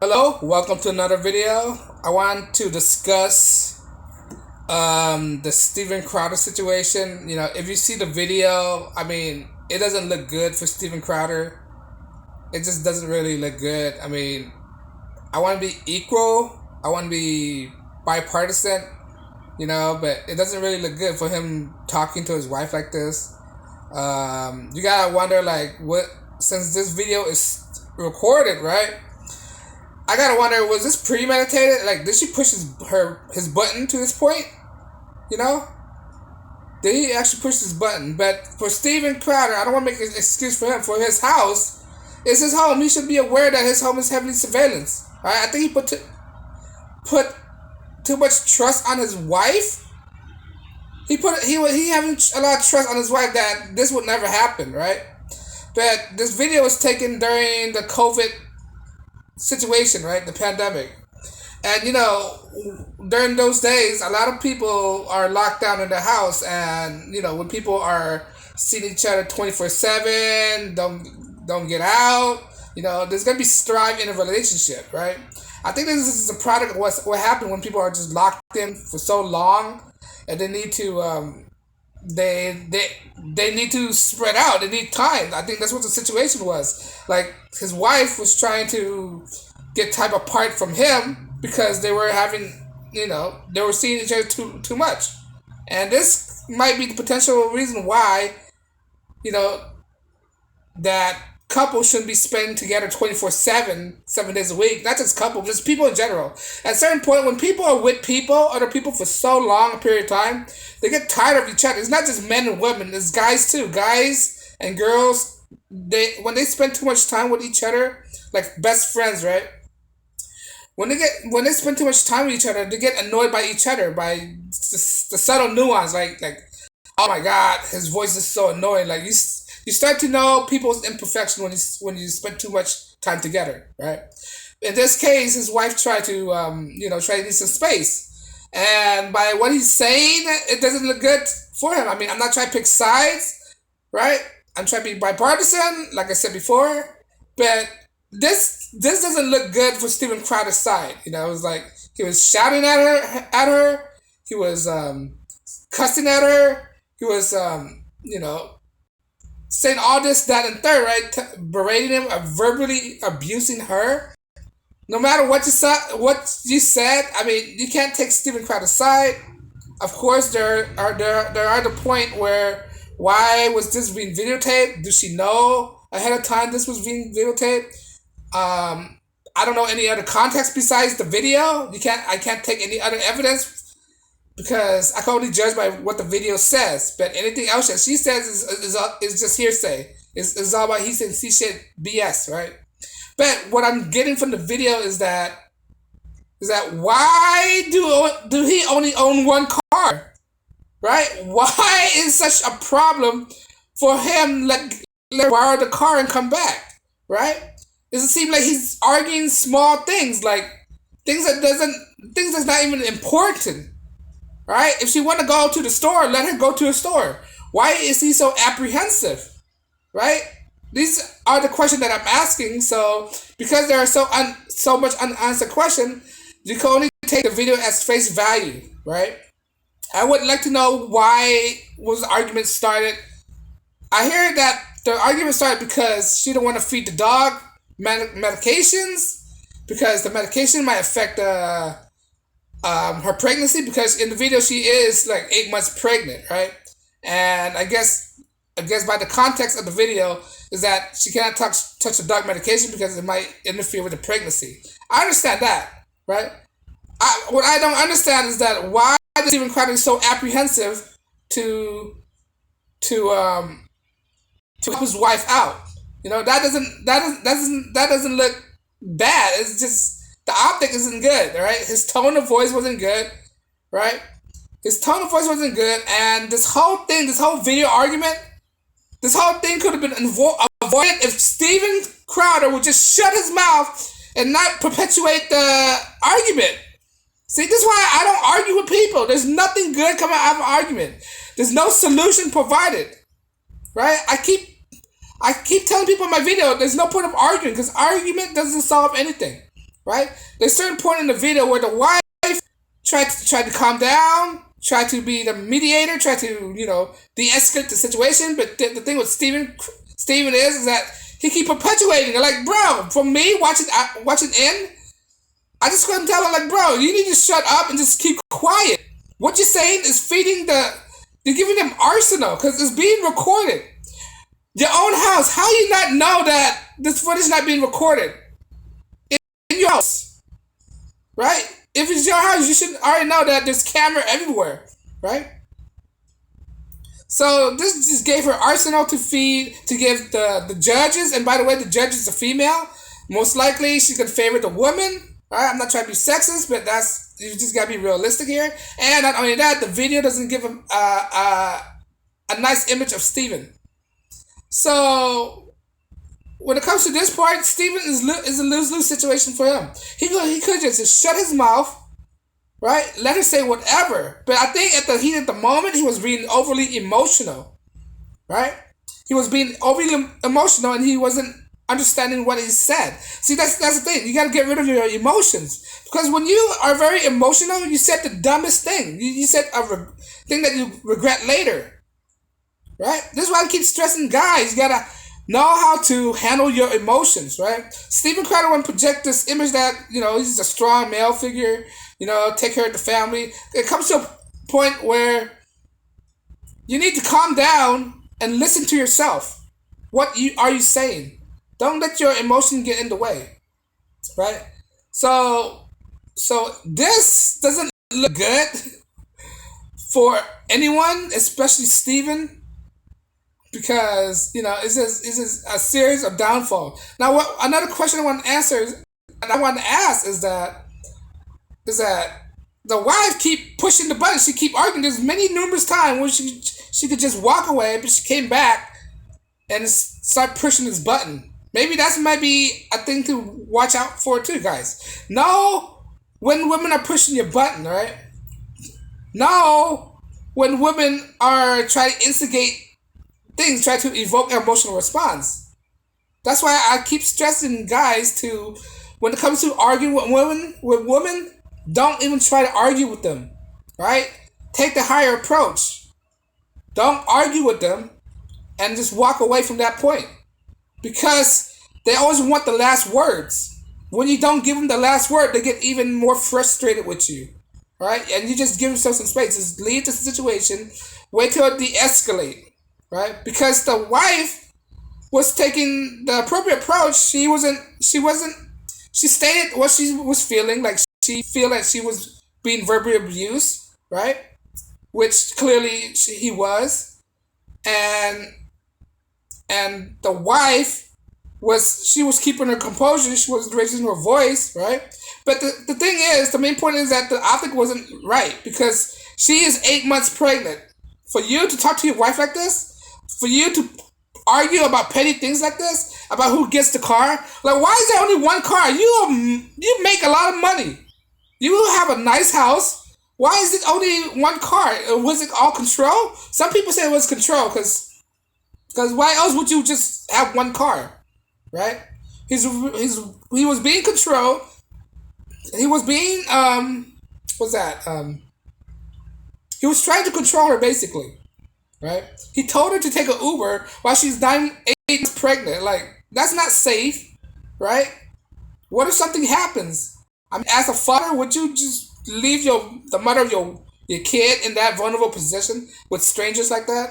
Hello, welcome to another video. I want to discuss the Steven Crowder situation. If you see the video, it doesn't look good for Steven Crowder. It just doesn't really look good. I want to be equal. I want to be bipartisan, but it doesn't really look good for him talking to his wife like this. You gotta wonder, like, what, since this video is recorded, right? I gotta wonder, was this premeditated? Like, did she push his button to this point? You know, did he actually push his button? But for Steven Crowder, I don't want to make an excuse for him. For his house, it's his home. He should be aware that his home is heavily surveillance. All right, I think he put too much trust on his wife. He having a lot of trust on his wife that this would never happen, right? But this video was taken during the COVID situation, right? The pandemic. And during those days, a lot of people are locked down in the house, and when people are seeing each other 24/7, don't get out. There's gonna be strife in a relationship, right? I think this is a product of what happened when people are just locked in for so long, and they need to they need to spread out. They need time. I think that's what the situation was. Like, his wife was trying to get time apart from him because they were having, they were seeing each other too much, and this might be the potential reason why, you know, that couples shouldn't be spending together 24/7, 7 days a week. Not just couples, just people in general. At a certain point, when people are with other people for so long a period of time, they get tired of each other. It's not just men and women, it's guys too. Guys and girls, when they spend too much time with each other, like best friends, right? When they spend too much time with each other, they get annoyed by each other, by the subtle nuance, like, oh my god, his voice is so annoying. Like, you start to know people's imperfection when you spend too much time together, right? In this case, his wife tried to try to need some space, and by what he's saying, it doesn't look good for him. I'm not trying to pick sides, right? I'm trying to be bipartisan, like I said before, but this doesn't look good for Steven Crowder's side. It was like he was shouting at her. He was cussing at her. He was saying all this, that, and third, right? Berating him, verbally abusing her. No matter what you said, you can't take Steven Crowder's side. Of course, there are the point where, why was this being videotaped? Does she know ahead of time this was being videotaped? I don't know any other context besides the video. I can't take any other evidence because I can only judge by what the video says. But anything else that she says is just hearsay. It's all about he said, she said, BS, right? But what I'm getting from the video is that why do he only own one car, right? Why is such a problem for him? Let borrow the car and come back, right? Does it seem like he's arguing small things, like things that's not even important, right? If she want to go to the store, let her go to the store. Why is he so apprehensive, right? These are the questions that I'm asking. So because there are so much unanswered question, you can only take the video as face value, right? I would like to know why was the argument started. I hear that the argument started because she don't want to feed the dog medications, because the medication might affect her pregnancy, because in the video she is like 8 months pregnant, right? And I guess by the context of the video is that she cannot touch the dog medication because it might interfere with the pregnancy. I understand that, right? What I don't understand is that why is Steven Crowder so apprehensive to help his wife out. That doesn't look bad. It's just the optic isn't good, right? His tone of voice wasn't good, right? His tone of voice wasn't good, and this whole video argument, this whole thing could have been avoided if Steven Crowder would just shut his mouth and not perpetuate the argument. See, this is why I don't argue with people. There's nothing good coming out of an argument. There's no solution provided, right? I keep telling people in my video, there's no point of arguing because argument doesn't solve anything, right? There's a certain point in the video where the wife tried to calm down, tried to be the mediator, tried to de-escalate the situation. But the thing with Steven is that he keep perpetuating it. Like, bro, for me watching in, I just couldn't tell him, like, bro, you need to shut up and just keep quiet. What you're saying is you're giving them arsenal because it's being recorded. Your own house. How you not know that this footage is not being recorded in your house, right? If it's your house, you should already know that there's camera everywhere, right? So this just gave her arsenal to give the judges. And by the way, the judge is a female. Most likely, she could favor the woman. Right? I'm not trying to be sexist, but you just gotta be realistic here. And not only that, the video doesn't give him a nice image of Steven. So when it comes to this part, Steven is a lose-lose situation for him. He could just shut his mouth, right? Let her say whatever. But I think at the heat of the moment, he was being overly emotional, right? He was being overly emotional, and he wasn't understanding what he said. See, that's the thing. You gotta get rid of your emotions, because when you are very emotional, you said the dumbest thing. You said a thing that you regret later. Right? This is why I keep stressing, guys. You gotta know how to handle your emotions, right? Steven Crowder would project this image that, he's a strong male figure, take care of the family. It comes to a point where you need to calm down and listen to yourself. What are you saying? Don't let your emotion get in the way, right? So this doesn't look good for anyone, especially Steven. Because it's just a series of downfall. Now, another question I want to ask is that the wife keep pushing the button. She keep arguing. There's numerous times where she could just walk away, but she came back and start pushing this button. Maybe might be a thing to watch out for too, guys. No, when women are pushing your button, right? No, when women are trying to instigate things, try to evoke an emotional response. That's why I keep stressing guys when it comes to arguing with women, don't even try to argue with them, right? Take the higher approach. Don't argue with them and just walk away from that point, because they always want the last words. When you don't give them the last word, they get even more frustrated with you, right? And you just give yourself some space. Just leave the situation, wait till it de-escalate. Right? Because the wife was taking the appropriate approach. She stated what she was feeling, like she feel like she was being verbally abused, right? Which clearly he was. And the wife was keeping her composure, she was raising her voice, right? But the thing is, the main point is that the optic wasn't right, because she is 8 months pregnant. For you to talk to your wife like this, for you to argue about petty things like this, about who gets the car, like, why is there only one car? You make a lot of money. You have a nice house. Why is it only one car? Was it all control? Some people say it was control, because why else would you just have one car, right? He was being controlled. He was being he was trying to control her, basically. Right? He told her to take an Uber while she's 8 months pregnant. Like, that's not safe, right? What if something happens? I mean, as a father, would you just leave the mother of your kid in that vulnerable position with strangers like that?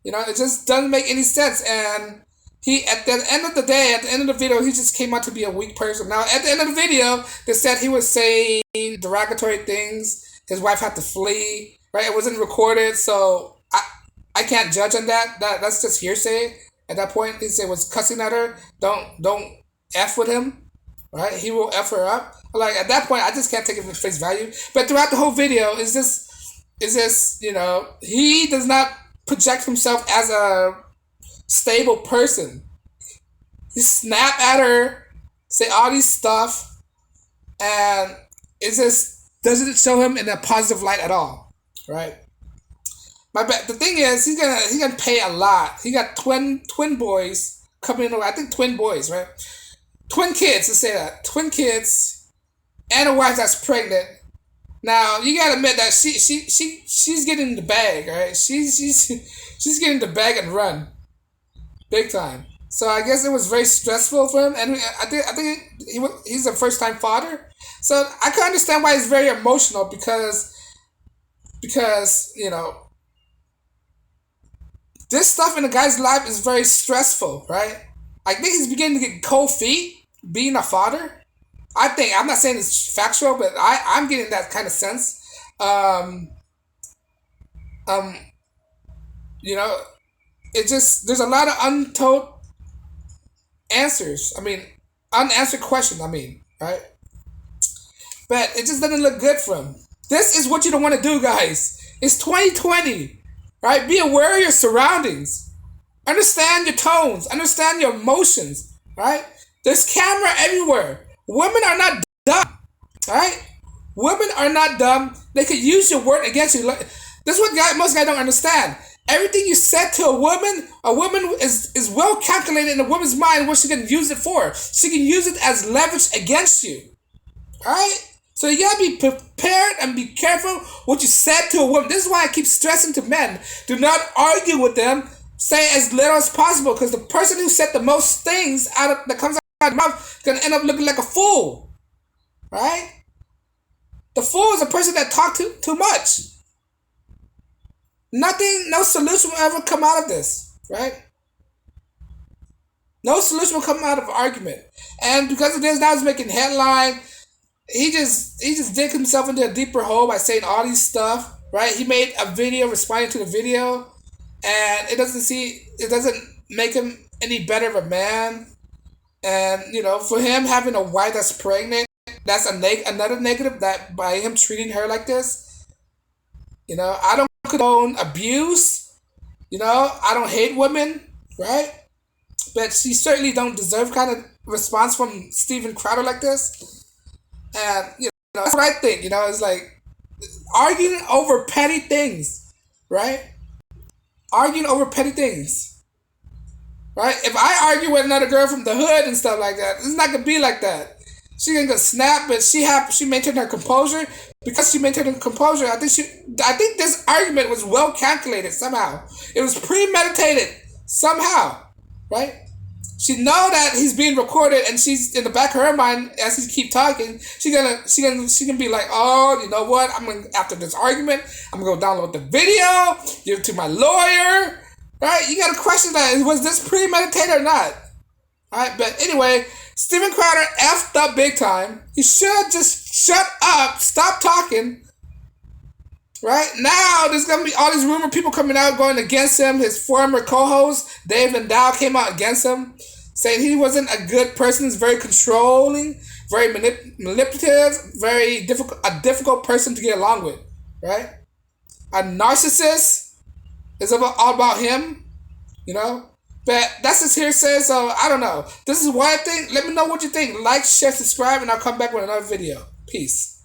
It just doesn't make any sense. And at the end of the day, at the end of the video, he just came out to be a weak person. Now, at the end of the video, they said he was saying derogatory things. His wife had to flee, right? It wasn't recorded, so I can't judge on that. That's just hearsay. At that point, he said was cussing at her. Don't F with him, right? He will F her up. Like, at that point, I just can't take it for face value. But throughout the whole video, is this he does not project himself as a stable person. He snap at her, say all these stuff, and it just doesn't show him in a positive light at all, right? The thing is, he's gonna pay a lot. He got twin boys coming in. I think twin boys, right? twin kids. Let's say that twin kids and a wife that's pregnant. Now you gotta admit that she's getting the bag, right? She's getting the bag and run big time. So I guess it was very stressful for him, and I think he's a first time father. So I can understand why he's very emotional because this stuff in a guy's life is very stressful, right? I think he's beginning to get cold feet being a father. I'm not saying it's factual, but I'm getting that kind of sense. Um, um, you know, it just there's a lot of untold answers. I mean, unanswered questions. I mean, right? But it just doesn't look good for him. This is what you don't want to do, guys. It's 2020, right? Be aware of your surroundings. Understand your tones. Understand your emotions, right? There's camera everywhere. Women are not dumb, right? Women are not dumb. They could use your word against you. This is what most guys don't understand. Everything you said to a woman is well calculated in a woman's mind what she can use it for. She can use it as leverage against you, right? So you gotta be prepared and be careful what you said to a woman. This is why I keep stressing to men: do not argue with them. Say as little as possible, because the person who said the most things that comes out of their mouth is gonna end up looking like a fool, right? The fool is a person that talked too much. Nothing, no solution will ever come out of this, right? No solution will come out of argument. And because of this, now he's making headline. He just dig himself into a deeper hole by saying all these stuff, right? He made a video responding to the video, and it doesn't make him any better of a man. And for him having a wife that's pregnant, that's another negative, that by him treating her like this. I don't condone abuse. I don't hate women, right? But she certainly don't deserve kind of response from Steven Crowder like this. And that's what I think. It's like arguing over petty things, right? Arguing over petty things, right? If I argue with another girl from the hood and stuff like that, it's not gonna be like that. She ain't gonna snap, but she maintained her composure. Because she maintained her composure, I think this argument was well calculated somehow. It was premeditated somehow, right? She know that he's being recorded, and she's in the back of her mind as he keep talking. She can be like, oh, you know what? After this argument, I'm gonna go download the video, give it to my lawyer, right? You gotta question that. Was this premeditated or not? All right, but anyway, Steven Crowder effed up big time. He should just shut up, stop talking. Right now, there's gonna be all these rumor people coming out going against him. His former co-host Dave Lindow came out against him, saying he wasn't a good person. He's very controlling, very manipulative, a difficult person to get along with. Right, a narcissist is all about him. But that's just hearsay, so I don't know. This is what I think. Let me know what you think. Like, share, subscribe, and I'll come back with another video. Peace.